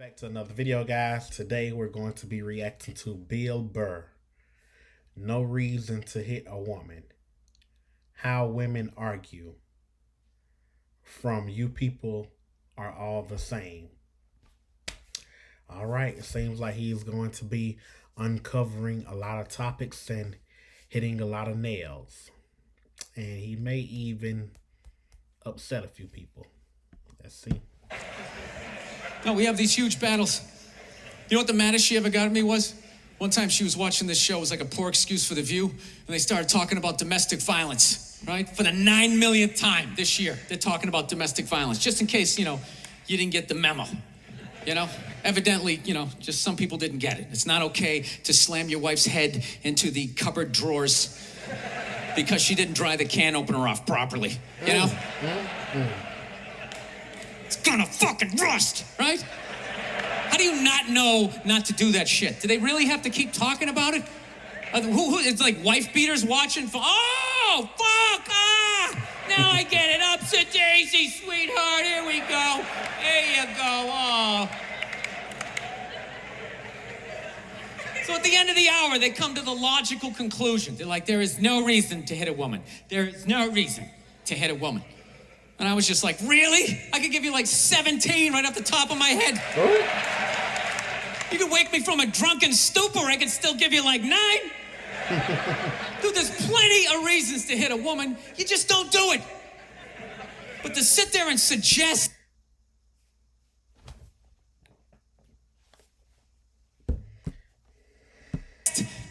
Back to another video, guys. Today we're going to be reacting to Bill Burr. No reason to hit a woman. How women argue. From you people are all the same. All right, it seems like he's going to be uncovering a lot of topics and hitting a lot of nails. And he may even upset a few people. Let's see. No, we have these huge battles. You know what the maddest she ever got at me was? One time she was watching this show. It was like a poor excuse for The View. And they started talking about domestic violence, right? For the 9 millionth time this year, they're talking about domestic violence. Just in case, you didn't get the memo. Evidently, just some people didn't get it. It's not okay to slam your wife's head into the cupboard drawers because she didn't dry the can opener off properly, It's gonna fucking rust, right? How do you not know not to do that shit? Do they really have to keep talking about it? It's like wife beaters watching for, oh, fuck, now I get it. Upset daisy, sweetheart, here we go. There you go, oh. So at the end of the hour, they come to the logical conclusion. They're like, there is no reason to hit a woman. There is no reason to hit a woman. And I was just like, really? I could give you like 17 right off the top of my head. Oh. You could wake me from a drunken stupor, I could still give you like 9. Dude, there's plenty of reasons to hit a woman. You just don't do it. But to sit there and suggest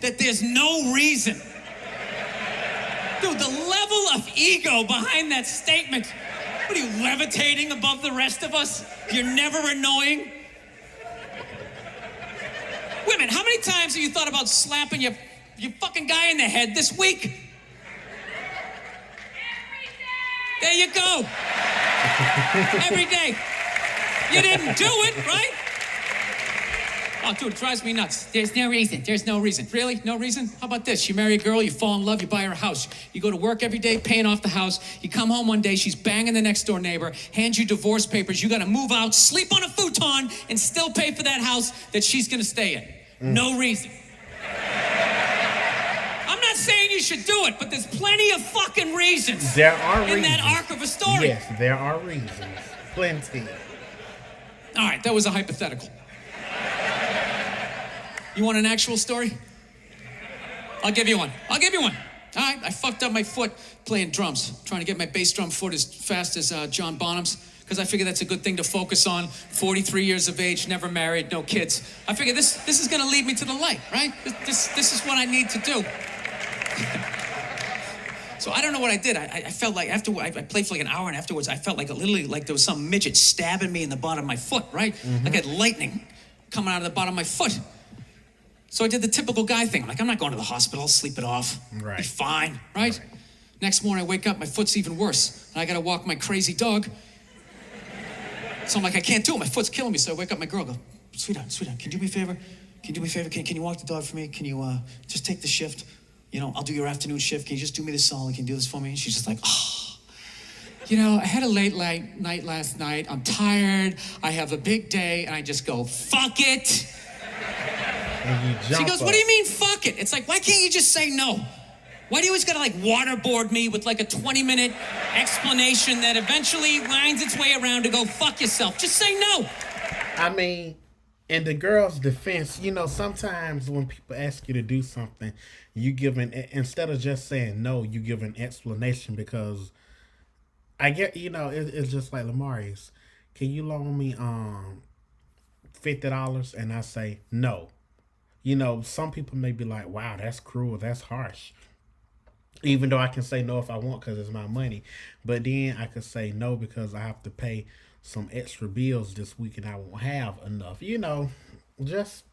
that there's no reason. Dude, the level of ego behind that statement. What are you, levitating above the rest of us? You're never annoying? Women, how many times have you thought about slapping your fucking guy in the head this week? Every day. There you go. Every day. You didn't do it, right? Oh, dude, it drives me nuts. There's no reason. There's no reason. Really? No reason? How about this? You marry a girl, you fall in love, you buy her a house. You go to work every day, paying off the house. You come home one day, she's banging the next door neighbor, hands you divorce papers. You got to move out, sleep on a futon, and still pay for that house that she's going to stay in. No reason. I'm not saying you should do it, but there's plenty of fucking reasons. There are reasons. In that arc of a story. Yes, there are reasons. Plenty. All right, that was a hypothetical. You want an actual story? I'll give you one. All right, I fucked up my foot playing drums, trying to get my bass drum foot as fast as John Bonham's, because I figure that's a good thing to focus on. 43 years of age, never married, no kids. I figure this is gonna lead me to the light, right? This is what I need to do. So I don't know what I did. I felt like after I played for like an hour, and afterwards I felt like literally like there was some midget stabbing me in the bottom of my foot, right? Like I had lightning coming out of the bottom of my foot. So I did the typical guy thing. Like, I'm not going to the hospital. I'll sleep it off. Right. Be fine, right? Next morning, I wake up. My foot's even worse. And I got to walk my crazy dog. So I'm like, I can't do it. My foot's killing me. So I wake up my girl. Go, sweetheart, can you do me a favor? Can you do me a favor? Can you walk the dog for me? Can you just take the shift? I'll do your afternoon shift. Can you just do me this solid? Can you do this for me? And she's just like, oh. I had a late night last night. I'm tired. I have a big day. And I just go, fuck it. She goes, what do you mean, fuck it? It's like, why can't you just say no? Why do you always gotta waterboard me with like a 20-minute explanation that eventually winds its way around to go fuck yourself? Just say no. I mean, in the girl's defense, sometimes when people ask you to do something, you give instead of just saying no, you give an explanation, because I get, it's just like, Lamarius, can you loan me $50? And I say no. Some people may be like, wow, that's cruel, that's harsh. Even though I can say no if I want because it's my money. But then I could say no because I have to pay some extra bills this week and I won't have enough. Just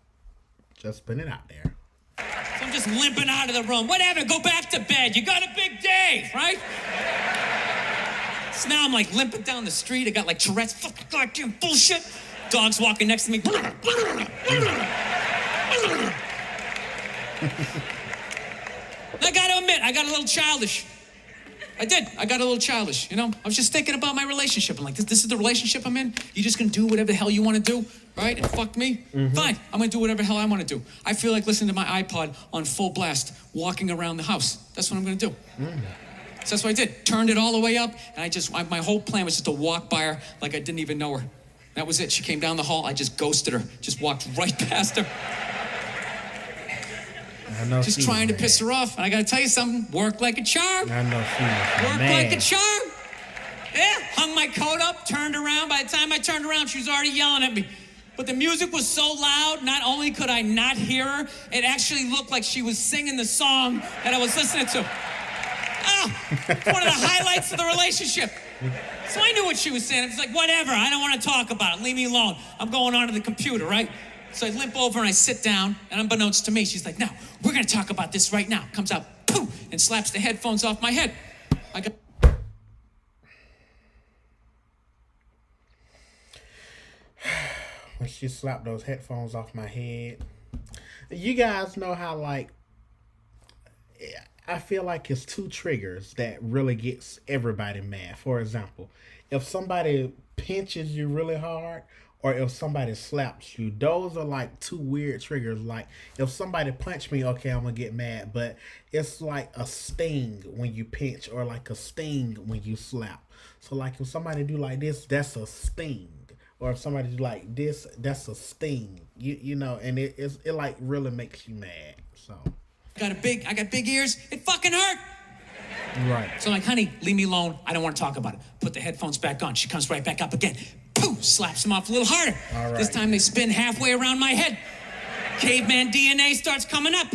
put it out there. So I'm just limping out of the room. Whatever, go back to bed. You got a big day, right? So now I'm like limping down the street. I got like Tourette's, fucking goddamn bullshit. Dog's walking next to me. I gotta admit, I got a little childish. I did. I got a little childish, you know? I was just thinking about my relationship. I'm like, this is the relationship I'm in? You just gonna do whatever the hell you wanna do, right? And fuck me? Fine, I'm gonna do whatever the hell I wanna do. I feel like listening to my iPod on full blast, walking around the house. That's what I'm gonna do. So that's what I did. Turned it all the way up, and my whole plan was just to walk by her like I didn't even know her. That was it. She came down the hall, I just ghosted her. Just walked right past her. Just trying to piss her off. And I gotta tell you something, worked like a charm. I know she was Worked mad. like a charm. Yeah, hung my coat up, turned around. By the time I turned around, she was already yelling at me. But the music was so loud, not only could I not hear her, it actually looked like she was singing the song that I was listening to. Oh, it's one of the highlights of the relationship. So I knew what she was saying. I was like, whatever, I don't want to talk about it. Leave me alone. I'm going onto the computer, right? So I limp over and I sit down, and unbeknownst to me, she's like, no, we're going to talk about this right now. Comes out, poof, and slaps the headphones off my head. I go... When she slapped those headphones off my head. You guys know how, like, I feel like it's two triggers that really gets everybody mad. For example, if somebody pinches you really hard, or if somebody slaps you, those are like two weird triggers. Like, if somebody punched me, okay, I'm gonna get mad, but it's like a sting when you pinch, or like a sting when you slap. So like, if somebody do like this, that's a sting, or if somebody do like this, that's a sting. You know, and it like really makes you mad. So I got big ears. It fucking hurt. Right. So I'm like, honey, leave me alone. I don't want to talk about it. Put the headphones back on. She comes right back up again. Poof, slaps them off a little harder. All right. This time they spin halfway around my head. Caveman DNA starts coming up.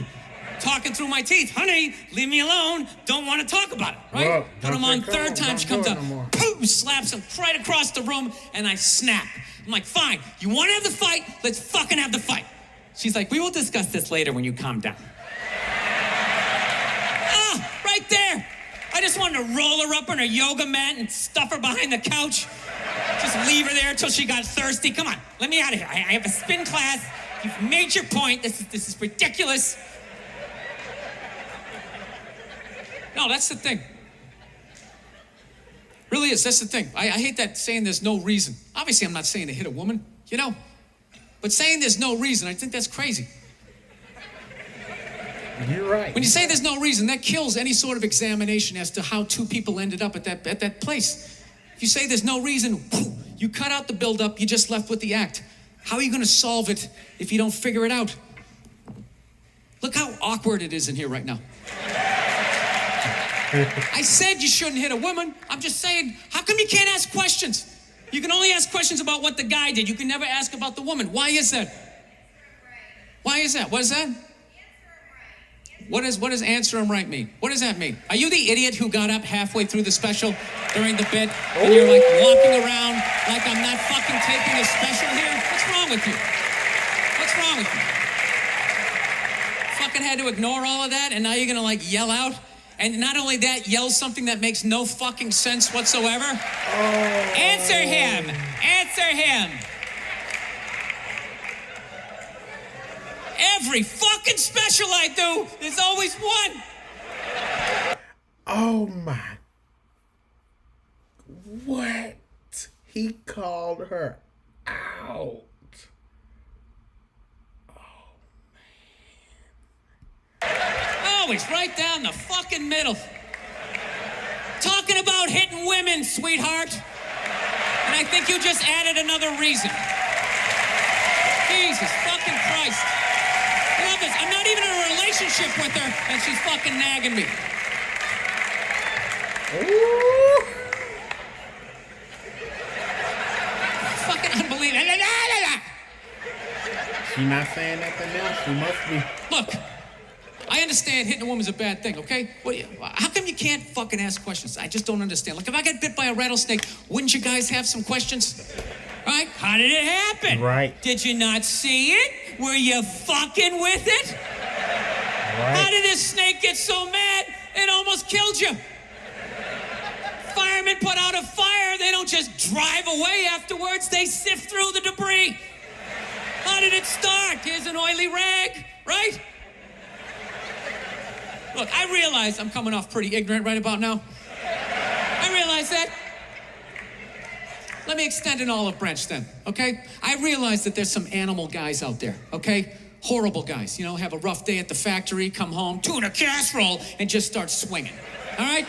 Talking through my teeth. Honey, leave me alone. Don't want to talk about it, right? Whoa, Put them on third time. She comes up. No Poof, slaps him right across the room, and I snap. I'm like, fine. You want to have the fight? Let's fucking have the fight. She's like, we will discuss this later when you calm down. Right there. I just wanted to roll her up on her yoga mat and stuff her behind the couch. Just leave her there until she got thirsty. Come on, let me out of here. I have a spin class. You've made your point. This is ridiculous. No, that's the thing. Really is. That's the thing. I hate that saying there's no reason. Obviously, I'm not saying to hit a woman, you know. But saying there's no reason, I think that's crazy. You're right. When you say there's no reason, that kills any sort of examination as to how two people ended up at that place. If you say there's no reason, you cut out the build-up, you just left with the act. How are you going to solve it if you don't figure it out? Look how awkward it is in here right now. I said you shouldn't hit a woman. I'm just saying, how come you can't ask questions? You can only ask questions about what the guy did. You can never ask about the woman. Why is that? Why is that? What is that? What does answer him right mean? What does that mean? Are you the idiot who got up halfway through the special during the bit and you're like walking around like I'm not fucking taping a special here? What's wrong with you? What's wrong with you? Fucking had to ignore all of that and now you're gonna like yell out? And not only that, yell something that makes no fucking sense whatsoever? Answer him! Answer him! Every fucking special I do, there's always one. Oh my. What? He called her out. Always right down the fucking middle. Talking about hitting women, sweetheart. And I think you just added another reason. Jesus fucking Christ. Love this. I'm not even in a relationship with her, and she's fucking nagging me. Ooh. Fucking unbelievable. She not saying nothing else. She must be. Look, I understand hitting a woman's a bad thing, okay? How come you can't fucking ask questions? I just don't understand. Like, if I got bit by a rattlesnake, wouldn't you guys have some questions? Right? How did it happen? Right. Did you not see it? Were you fucking with it? Right. How did this snake get so mad it almost killed you? Firemen put out a fire. They don't just drive away afterwards. They sift through the debris. How did it start? Here's an oily rag, right? Look, I realize I'm coming off pretty ignorant right about now. realize that? Let me extend an olive branch then, okay? I realize that there's some animal guys out there, okay? Horrible guys, you know, have a rough day at the factory, come home, tuna casserole, and just start swinging, all right?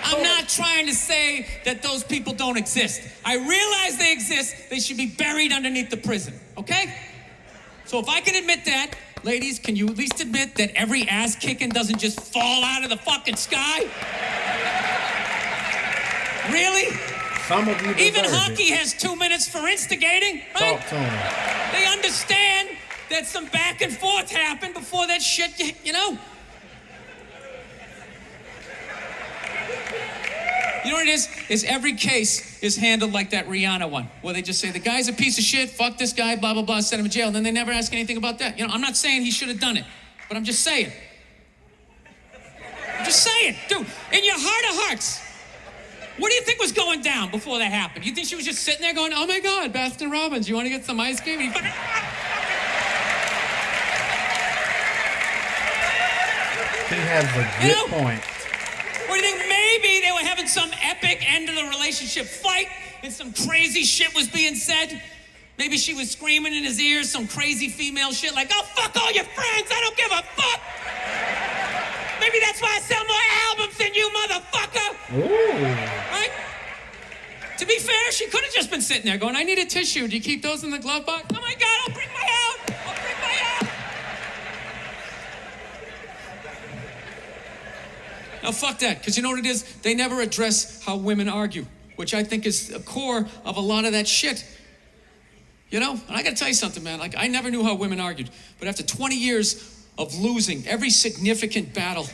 I'm not trying to say that those people don't exist. I realize they exist. They should be buried underneath the prison, okay? So if I can admit that, ladies, can you at least admit that every ass kicking doesn't just fall out of the fucking sky? Really? Some of you Even deserve hockey it. has 2 minutes for instigating, right? Talk to him. They understand that some back and forth happened before that shit, you know? You know what it is every case is handled like that Rihanna one, where they just say, the guy's a piece of shit, fuck this guy, blah, blah, blah, send him in jail, and then they never ask anything about that. You know, I'm not saying he should have done it, but I'm just saying. I'm just saying, dude, in your heart of hearts, what do you think was going down before that happened? You think she was just sitting there going, oh my God, Baskin Robbins, you want to get some ice cream? He has a good point. Or do you think maybe they were having some epic end of the relationship fight and some crazy shit was being said? Maybe she was screaming in his ears some crazy female shit like, oh, fuck all your friends, I don't give a fuck. Maybe that's why I sell more albums than you, motherfucker. Ooh. Right? To be fair, she could have just been sitting there going, I need a tissue. Do you keep those in the glove box? Oh my God, I'll bring my out. I'll bring my out. Now, fuck that, because you know what it is? They never address how women argue, which I think is the core of a lot of that shit. You know? And I gotta tell you something, man. Like, I never knew how women argued, but after 20 years of losing every significant battle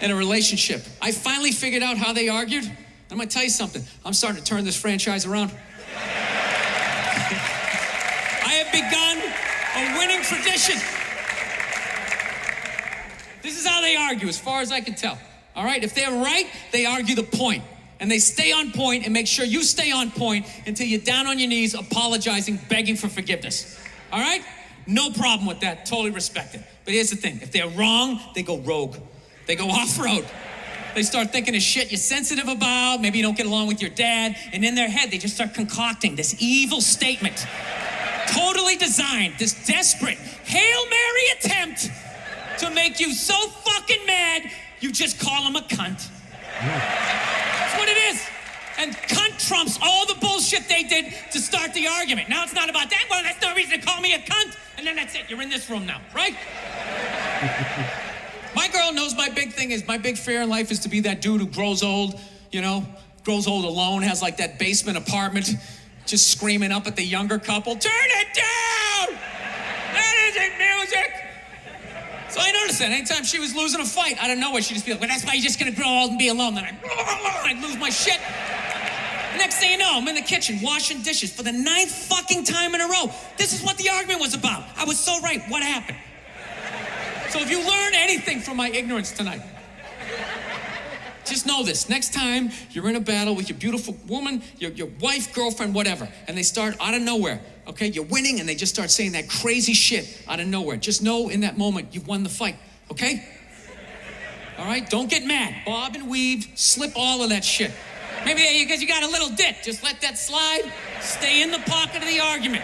in a relationship, I finally figured out how they argued. I'm gonna tell you something. I'm starting to turn this franchise around. I have begun a winning tradition. This is how they argue, as far as I can tell. All right? If they're right, they argue the point. And they stay on point and make sure you stay on point until you're down on your knees, apologizing, begging for forgiveness. All right? No problem with that. Totally respect it. But here's the thing. If they're wrong, they go rogue. They go off-road. They start thinking of shit you're sensitive about. Maybe you don't get along with your dad. And in their head, they just start concocting this evil statement. Totally designed. This desperate Hail Mary attempt to make you so fucking mad, you just call him a cunt. That's what it is. And cunt trumps all the bullshit they did to start the argument. Now it's not about that. Well, that's no reason to call me a cunt. And then that's it. You're in this room now, right? My girl knows my big thing is, my big fear in life is to be that dude who grows old, you know, grows old alone, has like that basement apartment, just screaming up at the younger couple, turn it down! That isn't music! So I noticed that anytime she was losing a fight, out of nowhere, she'd just be like, well, that's why you're just gonna grow old and be alone. Then I'd lose my shit. The next thing you know, I'm in the kitchen washing dishes for the 9th fucking time in a row. This is what the argument was about. I was so right. What happened? So if you learn anything from my ignorance tonight, just know this. Next time you're in a battle with your beautiful woman, your wife, girlfriend, whatever, and they start out of nowhere, okay? You're winning and they just start saying that crazy shit out of nowhere. Just know in that moment you've won the fight, okay? All right? Don't get mad. Bob and weave, slip all of that shit. Maybe because you got a little dick. Just let that slide. Stay in the pocket of the argument.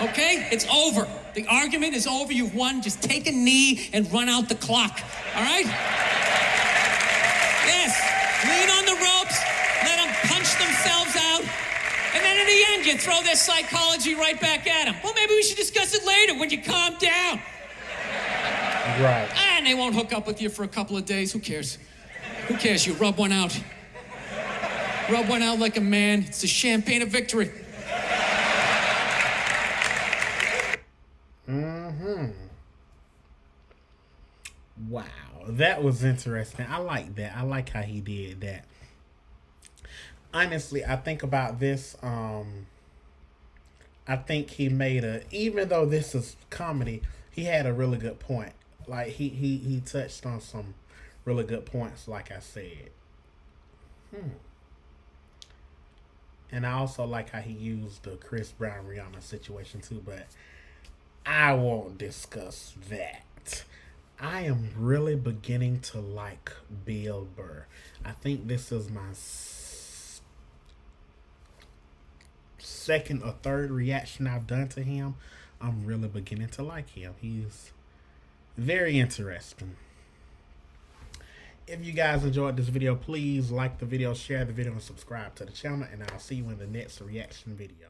Okay? It's over. The argument is over. You've won. Just take a knee and run out the clock. All right? Yes. Lean on the ropes. Let them punch themselves out. And then in the end, you throw their psychology right back at them. Well, maybe we should discuss it later when you calm down. Right. And they won't hook up with you for a couple of days. Who cares? Who cares? You rub one out. Rub one out like a man. It's the champagne of victory. Wow, that was interesting. I like that. I like how he did that. Honestly, I think about this. I think he made even though this is comedy, he had a really good point. Like he touched on some really good points, like I said. And I also like how he used the Chris Brown Rihanna situation too, but I won't discuss that. I am really beginning to like Bill Burr. I think this is my second or third reaction I've done to him. I'm really beginning to like him. He's very interesting. If you guys enjoyed this video, please like the video, share the video, and subscribe to the channel. And I'll see you in the next reaction video.